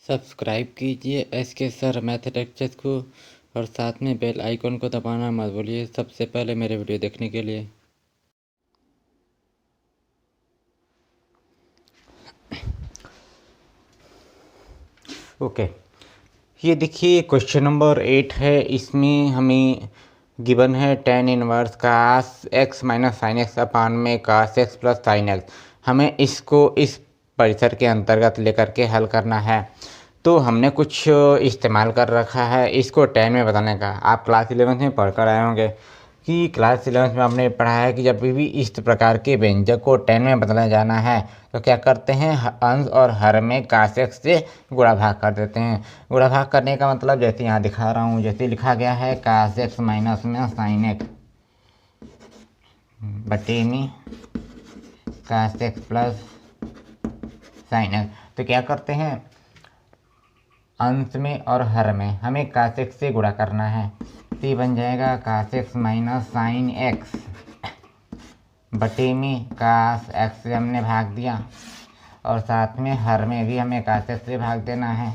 Subscribe कीजिए SK sir mathematics को और साथ में बेल आइकन को दबाना मत भूलिए सबसे पहले मेरे वीडियो देखने के लिए। ओके, ये देखिए क्वेश्चन नंबर 8 है। इसमें हमें गिवन है tan इनवर्स कास x माइनस साइन एक्स अपान में कास x प्लस साइन एक्स। हमें इसको इस परिसर के अंतर्गत लेकर के हल करना है। तो हमने कुछ इस्तेमाल कर रखा है इसको tan में बदलने का। आप क्लास 11 में पढ़ कर आए होंगे कि क्लास 11 में हमने पढ़ा है कि जब भी इस प्रकार के व्यंजक को tan में बदला जाना है तो क्या करते हैं, अंश और हर में कास x से गुणा भाग कर देते हैं। गुणा भाग करने का मतलब जैसे यहाँ दिखा रहा हूँ, जैसे लिखा गया है कास x माइनस में साइन x बटे में कास x प्लस साइन x। तो क्या करते हैं, अंश में और हर में हमें कास x से गुणा करना है। तो ये बन जाएगा कास x माइनस साइन x बटे में कास x से हमने भाग दिया और साथ में हर में भी हमें कास x से भाग देना है।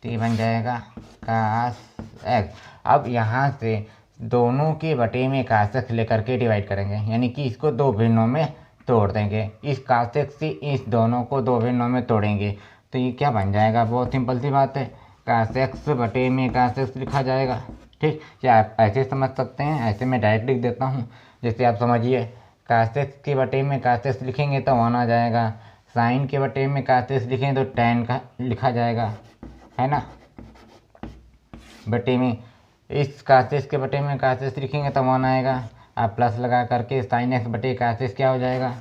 तो ये बन जाएगा कास x। अब यहाँ से दोनों के बटे में कास x लेकर के डिवाइड करेंगे, यानी कि इसको दो भिन्नों में तोड़ देंगे। इस कास x से इस दोनों को दो भिन्नों में तोड़ेंगे तो ये क्या बन जाएगा, बहुत सिंपल सी बात है, कास x बटे में कास x लिखा जाएगा। ठीक, या आप ऐसे समझ सकते हैं, ऐसे मैं डायरेक्ट लिख देता हूँ। जैसे आप समझिए, कास x के बटे में कास x लिखेंगे तो 1 आ जाएगा, साइन के बटे में कास x लिखेंगे तो tan का लिखा जाएगा, है ना। बटे में इस कास x के बटे में कास x लिखेंगे तो 1 आएगा। आप प्लस लगा करके साइन x बटे कास x क्या हो जाएगा,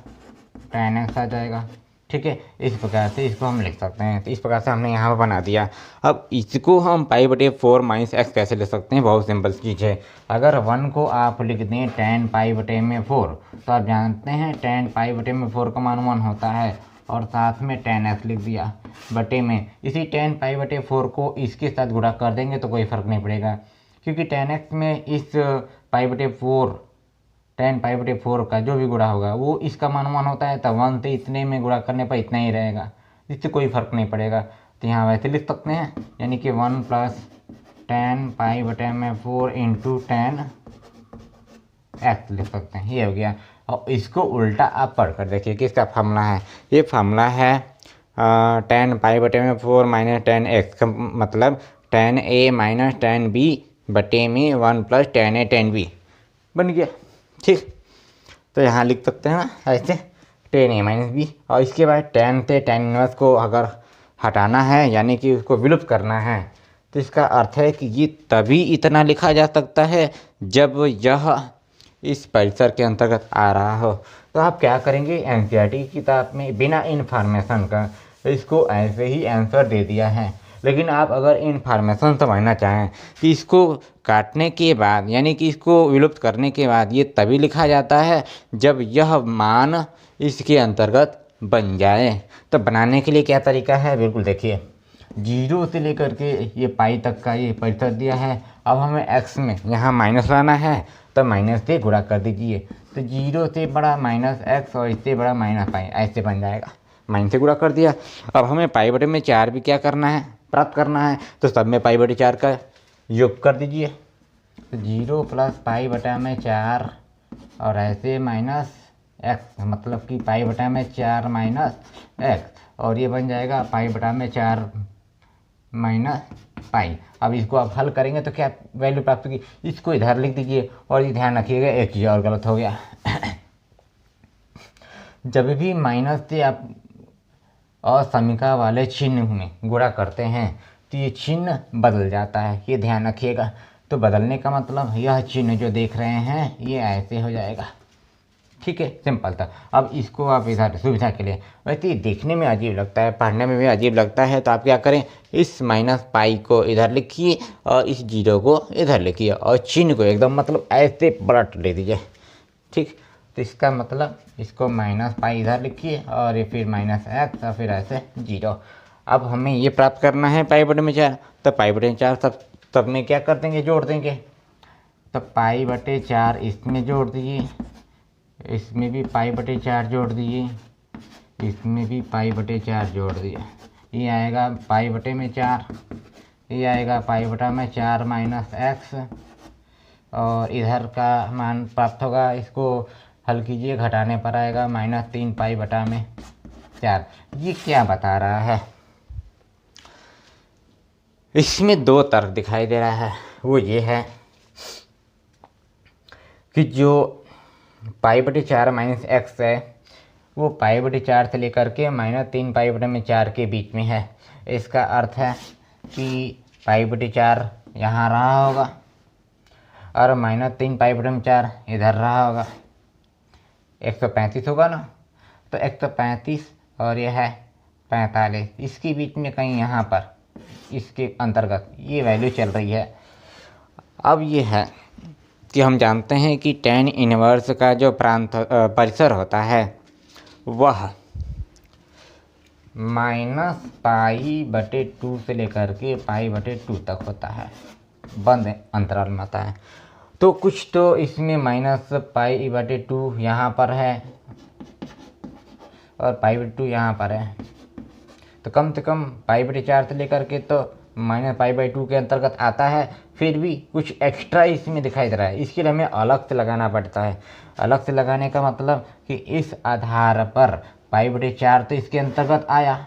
tan x आ जाएगा। ठीक है, इस प्रकार से इसको हम लिख सकते हैं। तो इस प्रकार से हमने यहाँ पर बना दिया। अब इसको हम पाई बटे 4 माइनस एक्स कैसे ले सकते हैं, बहुत सिंपल चीज़ है। अगर 1 को आप लिख दें tan पाई बटे में 4 तो आप जानते हैं tan पाई बटे में 4 का मान 1 होता है और साथ में tan x लिख दिया बटे में। इसी tan पाई बटे 4 को इसके साथ गुणा कर देंगे तो कोई फ़र्क नहीं पड़ेगा, क्योंकि tan x में इस पाई बटे 4 tan पाई बटे 4 का जो भी गुणा होगा वो इसका मान 1 होता है, तो 1 से इतने में गुणा करने पर इतना ही रहेगा, इससे कोई फर्क नहीं पड़ेगा। तो यहाँ वैसे लिख सकते हैं, यानी कि 1 प्लस tan पाई बटे में 4 इंटू tan x लिख सकते हैं, ये हो गया। और इसको उल्टा आप पढ़ कर देखिए कि इसका फार्मूला है, ये फार्मूला है tan पाई बटे में 4 माइनस tan x का मतलब tan a minus tan b बटे में 1 plus tan a tan b बन गया। ठीक, तो यहाँ लिख सकते हैं ना ऐसे tan a माइनस बी। और इसके बाद tan से tan इनवर्स को अगर हटाना है, यानी कि उसको विलुप्त करना है, तो इसका अर्थ है कि ये तभी इतना लिखा जा सकता है जब यह इस परिसर के अंतर्गत आ रहा हो। तो आप क्या करेंगे, एनसीईआरटी की किताब में बिना इन्फॉर्मेशन का इसको ऐसे ही आंसर दे दिया है। लेकिन आप अगर इन्फॉर्मेशन समझना चाहें कि इसको काटने के बाद, यानी कि इसको विलुप्त करने के बाद ये तभी लिखा जाता है जब यह मान इसके अंतर्गत बन जाए। तो बनाने के लिए क्या तरीका है, बिल्कुल देखिए, 0 से लेकर के ये पाई तक का ये परिसर दिया है। अब हमें x में यहाँ माइनस लाना है तो माइनस से गुणा कर दीजिए, तो 0 से बड़ा माइनस x और इससे बड़ा माइनस पाई, ऐसे बन जाएगा। माइनस से गुणा कर दिया। अब हमें पाई बटे में 4 भी क्या करना है, प्राप्त करना है, तो सब में पाई बटे 4 का योग कर दीजिए। तो 0 प्लस पाई बटा में 4 और ऐसे माइनस x, मतलब कि पाई बटा में 4 माइनस x, और ये बन जाएगा पाई बटा में 4 माइनस पाई। अब इसको आप हल करेंगे तो क्या वैल्यू प्राप्त होगी, इसको इधर लिख दीजिए। और ये ध्यान रखिएगा एक चीज़ और गलत हो गया जब भी माइनस से आप असमीका वाले चिन्ह में गुणा करते हैं तो ये चिन्ह बदल जाता है, ये ध्यान रखिएगा। तो बदलने का मतलब यह चिन्ह जो देख रहे हैं ये ऐसे हो जाएगा। ठीक है, सिंपल था। अब इसको आप इधर सुविधा के लिए, वैसे देखने में अजीब लगता है, पढ़ने में भी अजीब लगता है, तो आप क्या करें, इस माइनस पाई को इधर लिखिए और इस 0 को इधर लिखिए और चिन्ह को एकदम मतलब ऐसे पलट ले दीजिए। ठीक, तो इसका मतलब इसको माइनस पाई इधर लिखिए और ये फिर माइनस x और फिर ऐसे 0। अब हमें ये प्राप्त करना है पाई बटे में 4, तो पाई बटे 4 सब में क्या कर देंगे, जोड़ देंगे। तो पाई बटे 4 इसमें जोड़ दीजिए, इसमें भी पाई बटे 4 जोड़ दिए, इसमें भी पाई बटे 4 जोड़ दिए। ये आएगा पाई बटे में 4, ये आएगा पाई बटा में 4 माइनस एक्स, और इधर का मान प्राप्त होगा, इसको हल कीजिए, घटाने पर आएगा -3 पाई बटा में 4। ये क्या बता रहा है? इसमें दो तर्क दिखाई दे रहा है। वो ये है कि जो पाई बटे 4 माइनस एक्स है वो पाई बटे 4 से लेकर के -3 पाई बटे में 4 के बीच में है। इसका अर्थ है कि पाई बटे 4 यहाँ रहा होगा और -3 पाई बटे में 4 इधर रहा होगा। 135 होगा ना, तो 135 और यह है 45, इसके बीच में कहीं यहाँ पर इसके अंतर्गत ये वैल्यू चल रही है। अब ये है कि हम जानते हैं कि tan इनवर्स का जो परिसर होता है वह -π/2 से लेकर के π/2 तक होता है, बंद अंतराल में आता है। तो कुछ तो इसमें -π/2 यहाँ पर है और π/2 यहाँ पर है, तो कम से कम π/4 से लेकर के तो -π/2 के अंतर्गत आता है। फिर भी कुछ एक्स्ट्रा इसमें दिखाई दे रहा है, इसके लिए हमें अलग से लगाना पड़ता है। अलग से लगाने का मतलब कि इस आधार पर π/4 तो इसके अंतर्गत आया,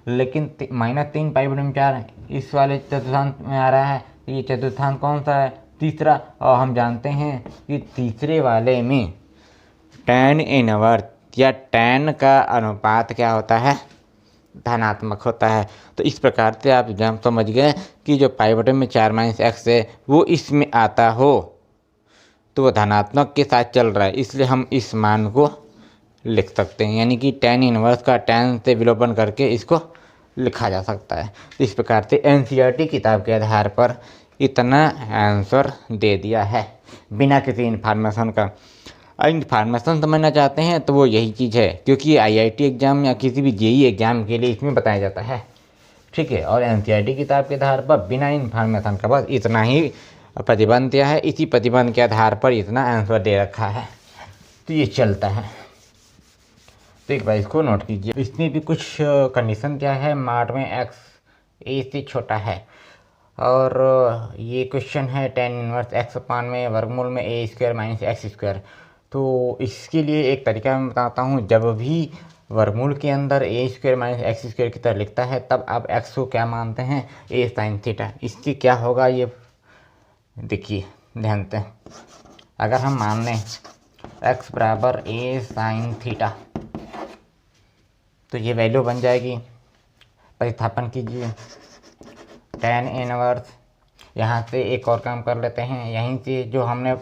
लेकिन -3 π/4 इस वाले चतुर्थांश में आ रहा है। ये चतुर्थांश कौन सा है? तीसरा। और हम जानते हैं कि तीसरे वाले में tan इनवर्स या tan का अनुपात क्या होता है? धनात्मक होता है। तो इस प्रकार से आप जब समझ गए कि जो पाई बटे में 4 माइनस एक्स है वो इसमें आता हो तो वो धनात्मक के साथ चल रहा है, इसलिए हम इस मान को लिख सकते हैं। यानी कि tan इनवर्स का tan से विलोपन करके इसको लिखा जा सकता है। तो इस प्रकार से NCERT किताब के आधार पर इतना आंसर दे दिया है बिना किसी इन्फॉर्मेशन का। इन्फॉर्मेशन समझना चाहते हैं तो वो यही चीज़ है, क्योंकि IIT एग्ज़ाम या किसी भी JEE एग्ज़ाम के लिए इसमें बताया जाता है, ठीक है। और NCERT किताब के आधार पर बिना इन्फॉर्मेशन का बस इतना ही प्रतिबंध दिया है, इसी प्रतिबंध के आधार पर इतना आंसर दे रखा है, तो ये चलता है। तो एक बार इसको नोट कीजिए। इसमें भी कुछ कंडीशन क्या है, मार्ट में x a से छोटा है, और ये क्वेश्चन है tan इनवर्स x/, में वर्गमूल में a² माइनस x²। तो इसके लिए एक तरीका मैं बताता हूँ। जब भी वर्गमूल के अंदर a² माइनस x² की तरह लिखता है तब आप x को क्या मानते हैं? a sin theta. इससे क्या होगा ये देखिए ध्यान से। अगर हम मान लें x बराबर a sin थीटा तो ये वैल्यू बन जाएगी, प्रतिस्थापन कीजिए tan इनवर्स। यहाँ से एक और काम कर लेते हैं, यहीं से जो हमने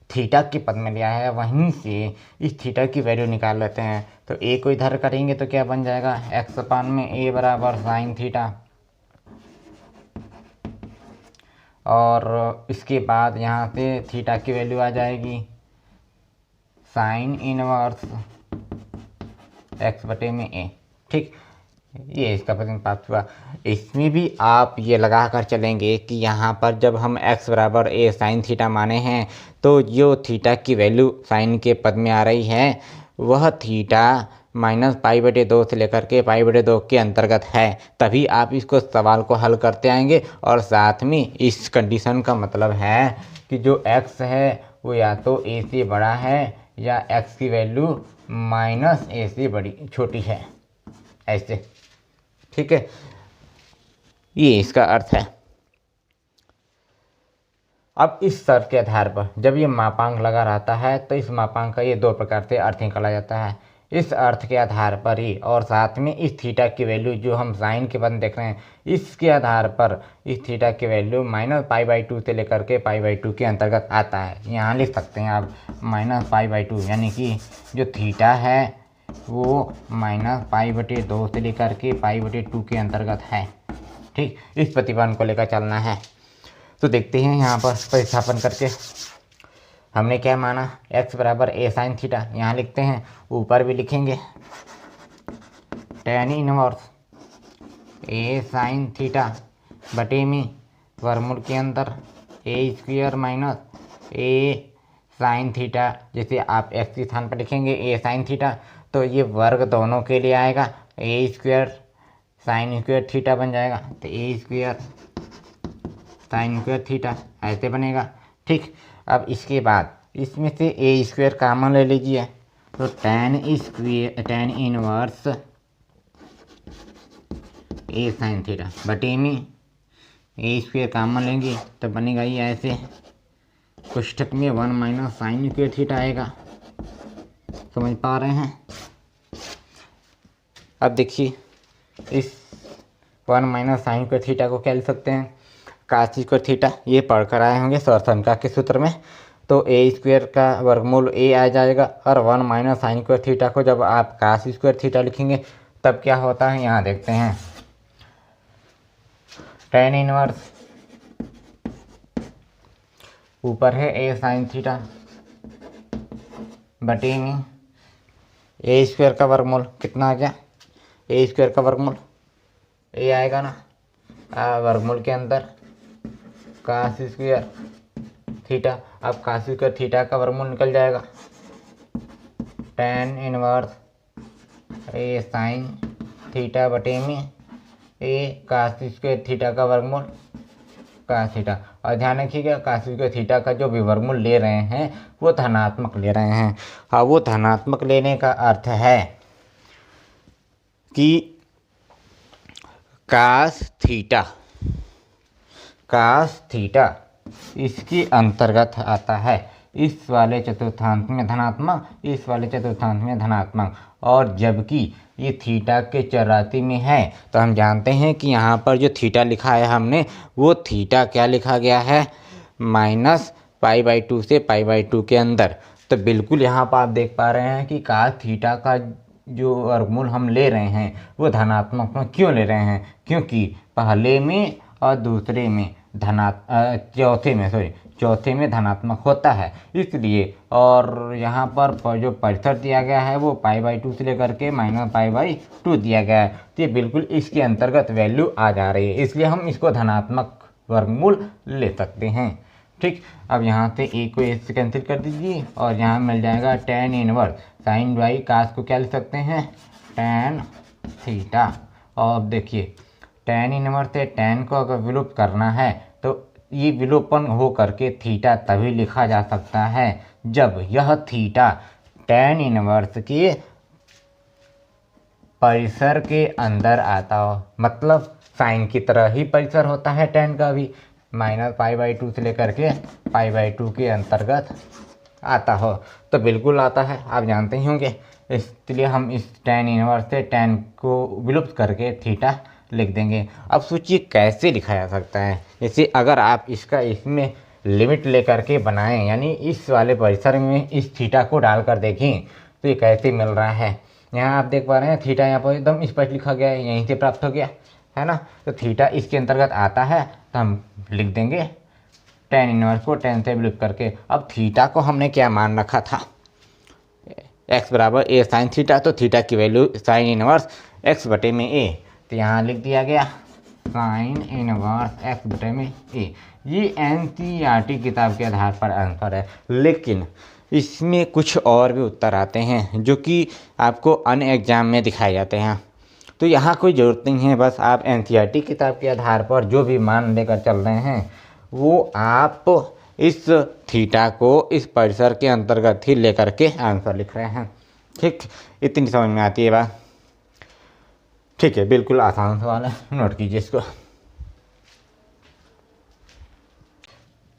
थीटा के पद में लिया है वहीं से इस थीटा की वैल्यू निकाल लेते हैं। तो a को इधर करेंगे तो क्या बन जाएगा? x/, में a बराबर sin थीटा, और इसके बाद यहाँ से थीटा की वैल्यू आ जाएगी sin इनवर्स x/a, ठीक। ये इसका प्रतिशत प्राप्त हुआ। इसमें भी आप ये लगा कर चलेंगे कि यहाँ पर जब हम x बराबर a sin थीटा माने हैं तो जो थीटा की वैल्यू साइन के पद में आ रही है वह थीटा -π/2 से लेकर के π/2 के अंतर्गत है। तभी आप इसको सवाल को हल करते आएंगे। और साथ में इस कंडीशन का मतलब है कि जो x है वो या तो a से बड़ा है या x की वैल्यू -a से बड़ी छोटी है, ऐसे, ठीक है। ये इसका अर्थ है। अब इस शर्त के आधार पर जब ये मापांक लगा रहता है तो इस मापांक का ये दो प्रकार से अर्थ निकाला जाता है। इस अर्थ के आधार पर ही, और साथ में इस थीटा की वैल्यू जो हम साइन के पद देख रहे हैं इसके आधार पर इस थीटा की वैल्यू -π/2 से लेकर के π/2 के अंतर्गत आता है। यहाँ लिख सकते हैं आप -π/2, यानी कि जो थीटा है वो -π/2 से लेकर के π/2 के अंतर्गत है, ठीक। इस प्रतिबंध को लेकर चलना है। तो देखते हैं यहाँ पर प्रतिस्थापन करके हमने क्या माना, x बराबर a sin थीटा, यहाँ लिखते हैं, ऊपर भी लिखेंगे tan inverse a sin theta बटे में वर्गमूल के अंदर a² minus a sin theta. जैसे आप x के स्थान पर लिखेंगे a sin थीटा तो ये वर्ग दोनों के लिए आएगा, a² साइन स्क्वायर थीटा बन जाएगा। तो ए स्क्वायर साइन स्क्वायर थीटा ऐसे बनेगा। ठीक, अब इसके बाद इसमें से ए स्क्वायर कॉमन ले लीजिए, तो टेन इनवर्स ए साइन थीटा बटे में ए स्क्वायर कॉमन लेंगे तो बनेगा ये ऐसे, कोष्ठक में 1 माइनस साइन स्क्वायर थीटा आएगा। समझ पा रहे हैं? अब देखिए इस 1 माइनस साइन स्क्वायर थीटा को क्या लिख सकते हैं, कास स्क्वायर थीटा। ये पढ़ कर आए होंगे सौरसंख्या के सूत्र में। तो ए स्क्वायर का वर्गमूल ए आ जाएगा, और 1 माइनस साइन स्क्वायर थीटा को जब आप कास स्क्वायर थीटा लिखेंगे तब क्या होता है, यहाँ देखते हैं। टेन इनवर्स ऊपर है ए साइन थीटा बटे में ए स्क्वायर का वर्गमूल कितना आ गया, ए स्क्वायर का वर्गमूल ए आएगा ना, वर्गमूल के अंदर कास स्क्वायर थीटा। अब कास स्क्वायर थीटा का वर्गमूल निकल जाएगा, टेन इनवर्स ए साइन थीटा बटे में ए कास स्क्वायर थीटा का वर्गमूल कास थीटा। और ध्यान रखिएगा कास स्क्वायर थीटा का जो भी वर्गमूल ले रहे हैं वो धनात्मक ले रहे हैं। और वो धनात्मक लेने का अर्थ है कि कास थीटा इसके अंतर्गत आता है। इस वाले चतुर्थांश में धनात्मक, इस वाले चतुर्थांश में धनात्मक। और जबकि ये थीटा के चरराशि में है तो हम जानते हैं कि यहाँ पर जो थीटा लिखा है हमने, वो थीटा क्या लिखा गया है, -π/2 से π/2 के अंदर। तो बिल्कुल यहाँ पर आप देख पा रहे हैं कि कास थीटा का जो वर्गमूल हम ले रहे हैं वो धनात्मक में क्यों ले रहे हैं, क्योंकि पहले में और दूसरे में चौथे में धनात्मक होता है इसलिए। और यहाँ पर जो परिसर दिया गया है वो π/2 से लेकर के -π/2 दिया गया है। तो ये बिल्कुल इसके अंतर्गत वैल्यू आ जा रही है, इसलिए हम इसको धनात्मक वर्गमूल ले सकते हैं। ठीक, अब यहाँ से ए को ए से कैंसिल कर दीजिए और यहाँ मिल जाएगा टेन इनवर्स साइन बाई कास को क्या लिख सकते हैं, टेन थीटा। और देखिए टेन इनवर्स से टेन को अगर विलुप्त करना है तो ये विलोपन हो करके थीटा तभी लिखा जा सकता है जब यह थीटा टेन इनवर्स के परिसर के अंदर आता हो। मतलब साइन की तरह ही परिसर होता है टेन का भी, -π/2 से लेकर के π/2 के अंतर्गत आता हो। तो बिल्कुल आता है, आप जानते ही होंगे। इसलिए हम इस टेन इनवर्स से टेन को विलुप्त करके थीटा लिख देंगे। अब सोचिए कैसे लिखा जा सकता है। जैसे अगर आप इसमें लिमिट लेकर के बनाएं, यानी इस वाले परिसर में इस थीटा को डालकर देखें तो ये कैसे मिल रहा है। यहाँ आप देख पा रहे हैं थीटा यहाँ पर एकदम स्पष्ट लिखा गया है, यहीं से प्राप्त हो गया है ना। तो थीटा इसके अंतर्गत आता है तो हम लिख देंगे टेन इनवर्स को टेन से विलुप्त करके। अब थीटा को हमने क्या मान रखा था, x बराबर ए साइन थीटा। तो थीटा की वैल्यू साइन इनवर्स x बटे में a, तो यहाँ लिख दिया गया साइन इनवर्स x बटे में a। ये NCERT किताब के आधार पर आंसर है, लेकिन इसमें कुछ और भी उत्तर आते हैं जो कि आपको अन्य एग्जाम में दिखाए जाते हैं। तो यहाँ कोई ज़रूरत नहीं है, बस आप NCERT किताब के आधार पर जो भी मान लेकर चल रहे हैं वो आप इस थीटा को इस परिसर के अंतर्गत ही लेकर के आंसर लिख रहे हैं। ठीक, इतनी समझ में आती है बात। ठीक है, बिल्कुल आसान सवाल है, नोट कीजिए इसको।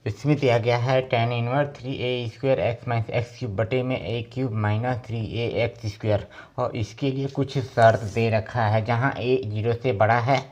इसमें दिया गया है tan inverse 3a² x minus x³ बटे में a³ माइनस 3ax²। और इसके लिए कुछ शर्त दे रखा है जहाँ a 0 से बड़ा है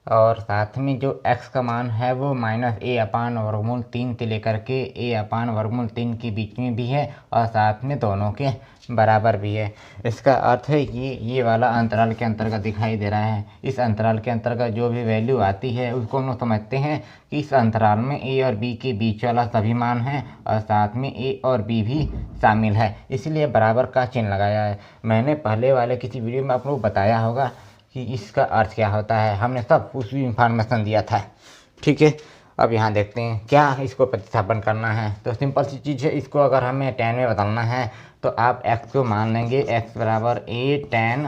और साथ में जो x का मान है वो -a/√3 से लेकर के a/√3 के बीच में भी है और साथ में दोनों के बराबर भी है। इसका अर्थ है ये वाला अंतराल के अंतर्गत दिखाई दे रहा है। इस अंतराल के अंतर्गत जो भी वैल्यू आती है उसको हम लोग समझते हैं कि इस अंतराल में a और b के बीच वाला सभी मान है और साथ में a और b भी शामिल है, इसलिए बराबर का चिन्ह लगाया है। मैंने पहले वाले किसी वीडियो में आप लोग बताया होगा कि इसका अर्थ क्या होता है, हमने सब उस इन्फॉर्मेशन दिया था। ठीक है, अब यहाँ देखते हैं क्या इसको प्रतिस्थापन करना है। तो सिंपल सी चीज़ है, इसको अगर हमें टेन में बदलना है तो आप x को मान लेंगे x बराबर a tan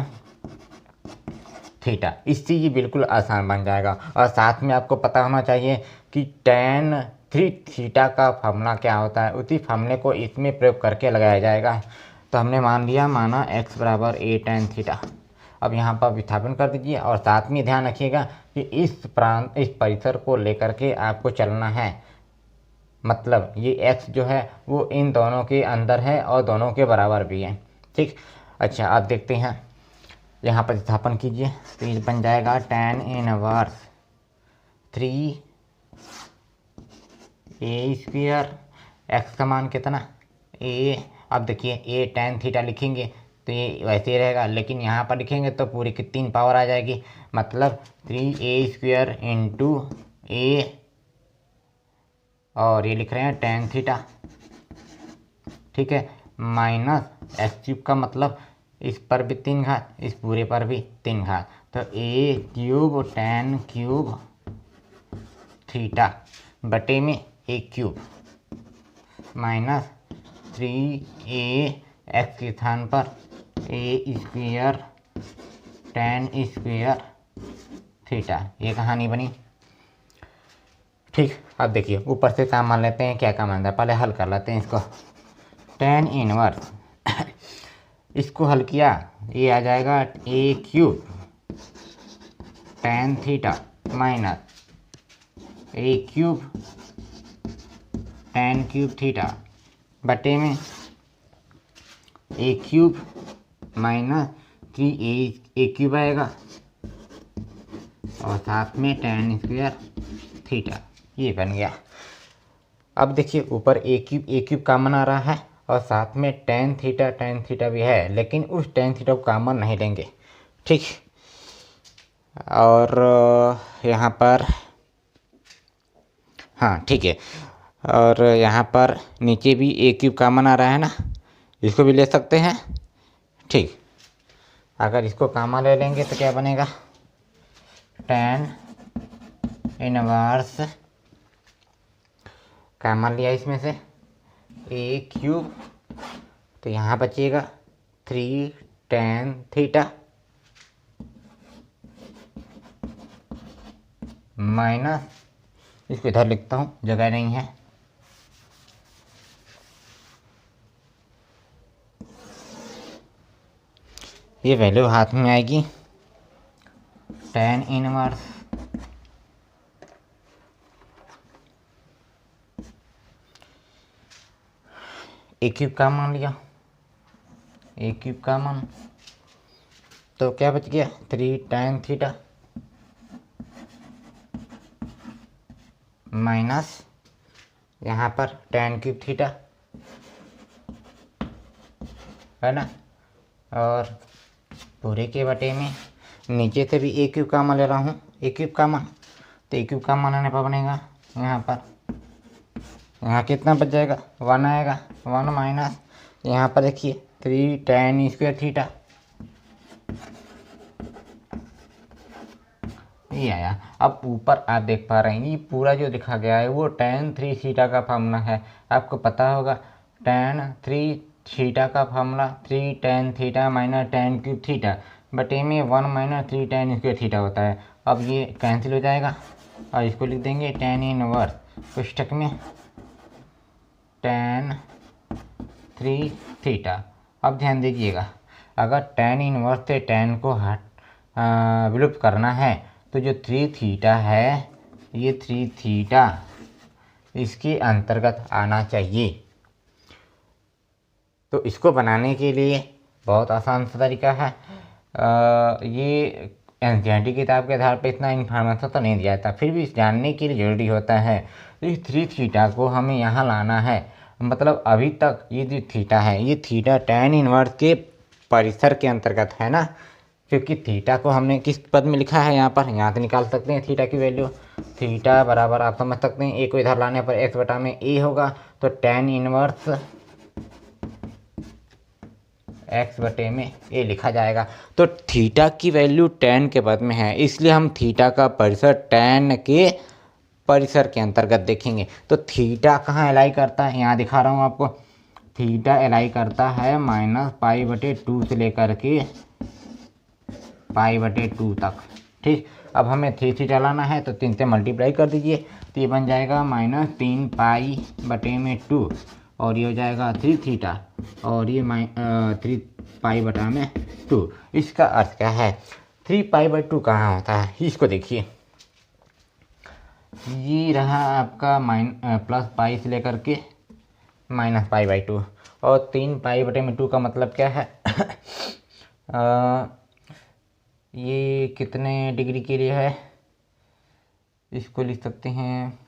थीटा। इससे ये बिल्कुल आसान बन जाएगा। और साथ में आपको पता होना चाहिए कि tan 3 थीटा का फॉर्मूला क्या होता है, उसी फॉर्मूले को इसमें प्रयोग करके लगाया जाएगा। तो हमने माना x बराबर a tan थीटा। अब यहाँ पर विस्थापन कर दीजिए और साथ में ध्यान रखिएगा कि इस परिसर को लेकर के आपको चलना है। मतलब ये x जो है वो इन दोनों के अंदर है और दोनों के बराबर भी है। ठीक, अच्छा आप देखते हैं यहाँ पर विस्थापन कीजिए तो ये बन जाएगा tan inverse 3 a square, x का मान कितना a। अब देखिए a tan थीटा लिखेंगे तो ये वैसे ही रहेगा, लेकिन यहाँ पर लिखेंगे तो पूरी की 3 पावर आ जाएगी, मतलब 3a स्क्वायर इंटू a, और ये लिख रहे हैं tan थीटा। ठीक है, माइनस एक्स क्यूब का मतलब इस पर भी 3 घात, इस पूरे पर भी 3 घात, तो a cube tan cube theta बटे में a cube minus 3a x के स्थान पर a square tan square theta. ये कहानी बनी। ठीक, अब देखिए ऊपर से काम मान लेते हैं, क्या काम आता है, पहले हल कर लेते हैं इसको। tan इनवर्स इसको हल किया, ये आ जाएगा a cube tan theta minus a cube tan cube theta बटे में a cube minus 3a cube आएगा और साथ में tan स्क्वायर थीटा। ये बन गया। अब देखिए ऊपर a क्यूब कॉमन आ रहा है और साथ में tan थीटा भी है, लेकिन उस tan थीटा को कॉमन नहीं लेंगे। ठीक, और यहाँ पर हाँ ठीक है, और यहाँ पर नीचे भी a क्यूब कॉमन आ रहा है ना, इसको भी ले सकते हैं। ठीक, अगर इसको कॉमन ले लेंगे तो क्या बनेगा, tan इनवर्स कॉमन लिया इसमें से a क्यूब, तो यहाँ बचेगा 3 tan थीटा माइनस, इसको इधर लिखता हूँ, जगह नहीं है, ये वैल्यू हाथ में आएगी tan इनवर्स a क्यूब का मान लिया, a क्यूब का मान, तो क्या बच गया 3 tan थीटा माइनस यहाँ पर tan क्यूब थीटा है ना, और पूरे के बटे में नीचे से भी a क्यूब का मान ले रहा हूँ, a क्यूब का मान, तो a क्यूब का मान आने पर बनेगा यहाँ पर, यहाँ कितना बच जाएगा 1 आएगा, 1 माइनस यहाँ पर देखिए 3 tan स्क्वायर थीटा, ये आया। अब ऊपर आप देख पा रहे हैं ये पूरा जो लिखा गया है वो tan 3 थीटा का फार्मूला है। आपको पता होगा tan 3 थीटा का formula 3 tan theta minus tan cube theta बटे में 1 माइनस 3 tan स्क्वायर थीटा होता है। अब ये कैंसिल हो जाएगा और इसको लिख देंगे tan इनवर्स पुस्तक में tan 3 थीटा। अब ध्यान दीजिएगा, अगर tan इनवर्स से tan को विलुप्त करना है तो जो 3 थीटा है ये 3 थीटा इसके अंतर्गत आना चाहिए। तो इसको बनाने के लिए बहुत आसान सा तरीका है। ये एनसीईआरटी किताब के आधार पर इतना इन्फॉर्मेशन तो नहीं दिया था, फिर भी जानने के लिए ज़रूरी होता है। इस 3 थीटा को हमें यहाँ लाना है, मतलब अभी तक ये जो थीटा है ये थीटा tan इनवर्स के परिसर के अंतर्गत है ना, क्योंकि थीटा को हमने किस पद में लिखा है, यहाँ पर, यहाँ से निकाल सकते हैं थीटा की वैल्यू। थीटा बराबर आप समझ सकते हैं a को इधर लाने पर x बटा में a होगा, तो tan इनवर्स x बटे में a लिखा जाएगा। तो थीटा की वैल्यू tan के पद में है, इसलिए हम थीटा का परिसर tan के परिसर के अंतर्गत देखेंगे। तो थीटा कहाँ एलाई करता है, यहाँ दिखा रहा हूँ आपको, थीटा एलाई करता है -π/2 से लेकर के π/2 तक। ठीक, अब हमें 3 थीटा लाना है तो 3 से मल्टीप्लाई कर दीजिए, तो ये बन जाएगा -3π/2 और ये हो जाएगा 3 थीटा और ये 3π/2। इसका अर्थ क्या है? 3π/2 कहाँ होता है इसको देखिए, ये रहा आपका +π से लेकर के -π/2 और 3π/2 का मतलब क्या है? ये कितने डिग्री के लिए है? इसको लिख सकते हैं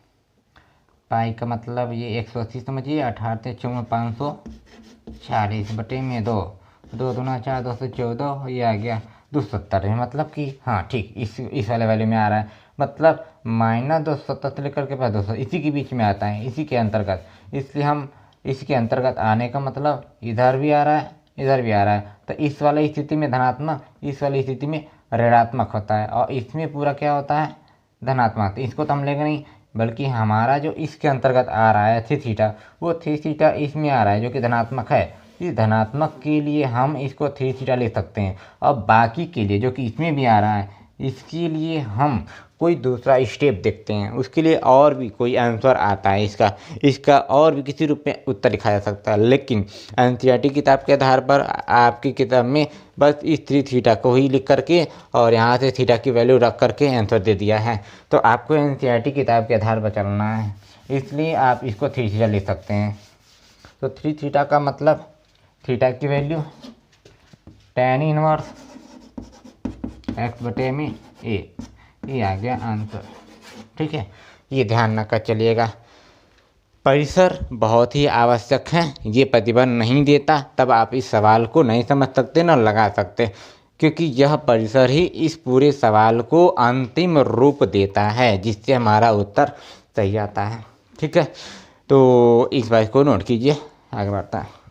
पाई का मतलब ये 180 समझिए, 18 × 540/2, 2 दूना 4, 214, ये आ गया 270 मतलब कि हाँ ठीक इस वाले वैल्यू में आ रहा है, मतलब -270 से लेकर के 200 इसी के बीच में आता है, इसी के अंतर्गत। इसलिए हम इसके अंतर्गत आने का मतलब इधर भी आ रहा है, इधर भी आ रहा है, तो इस वाली स्थिति में धनात्मक, इस वाली स्थिति में ऋणात्मक होता है और इसमें पूरा क्या होता है? धनात्मक। तो इसको तो हम लेंगे नहीं, बल्कि हमारा जो इसके अंतर्गत आ रहा है 3 थीटा, वो 3 थीटा इसमें आ रहा है जो कि धनात्मक है। इस धनात्मक के लिए हम इसको 3 थीटा ले सकते हैं और बाकी के लिए जो कि इसमें भी आ रहा है, इसके लिए हम कोई दूसरा स्टेप देखते हैं, उसके लिए और भी कोई आंसर आता है इसका और भी किसी रूप में उत्तर लिखा जा सकता है। लेकिन एनसीईआरटी किताब के आधार पर आपकी किताब में बस इस 3 थीटा को ही लिख करके और यहाँ से थीटा की वैल्यू रख करके आंसर दे दिया है। तो आपको एनसीईआरटी किताब के आधार पर चलना है, इसलिए आप इसको 3 थीटा लिख सकते हैं। तो 3 थीटा का मतलब थीटा की वैल्यू tan इनवर्स x/a, ये आ गया आंसर। ठीक है, ये ध्यान रखकर चलिएगा। परिसर बहुत ही आवश्यक है, ये प्रतिबंध नहीं देता तब आप इस सवाल को नहीं समझ सकते न लगा सकते, क्योंकि यह परिसर ही इस पूरे सवाल को अंतिम रूप देता है जिससे हमारा उत्तर सही आता है। ठीक है, तो इस बात को नोट कीजिए, आगे बढ़ता है।